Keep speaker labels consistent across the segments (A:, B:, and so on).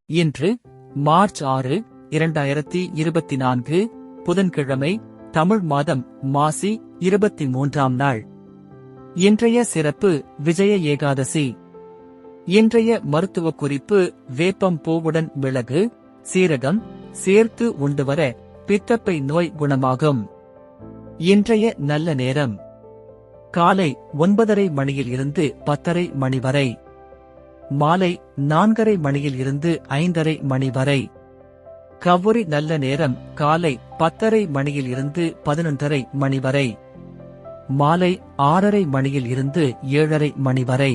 A: இன்று மார்ச் 6, 2024 புதன்கிழமை, தமிழ் மாதம் மாசி 23ஆம் நாள். இன்றைய சிறப்பு விஜய ஏகாதசி. இன்றைய மருத்துவ குறிப்பு: வேப்பம் பூவுடன் மிளகு, சீரகம் சேர்த்து உண்டு வர பித்தப்பை நோய் குணமாகும். இன்றைய நல்ல நேரம்: காலை 9:30 மணியில் இருந்து 10:30 மணி வரை, மாலை 4:30 மணியில் இருந்து 5:30 மணி வரை. கவுரி நல்ல நேரம்: காலை 10:30 மணியில் இருந்து 11:30 மணி வரை, மாலை 6:30 மணியில் இருந்து 7:30 மணி வரை.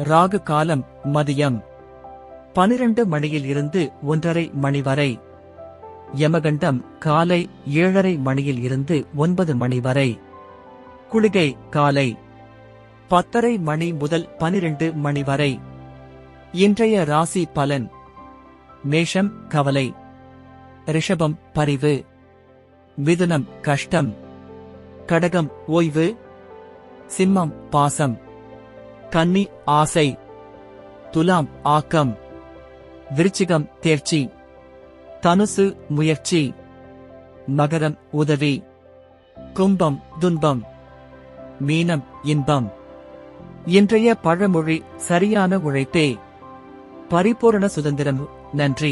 A: ராகு காலம்: மதியம் 12 மணியில் இருந்து 1:30 மணி வரை. யமகண்டம்: காலை 7:30 மணியில் இருந்து 9 மணி வரை. குளிகை: காலை 10:30 மணி முதல் 12 மணி வரை. இன்றைய ராசி பலன்: மேஷம் கவலை, ரிஷபம் பரிவு, மிதுனம் கஷ்டம், கடகம் ஓய்வு, சிம்மம் பாசம், கன்னி ஆசை, துலாம் ஆக்கம், விருச்சிகம் தேர்ச்சி, தனுசு முயற்சி, மகரம் உதவி, கும்பம் துன்பம், மீனம் இன்பம். இன்றைய பழமொழி: சரியான உழைப்பே பரிபூரண சுதந்திரம். நன்றி.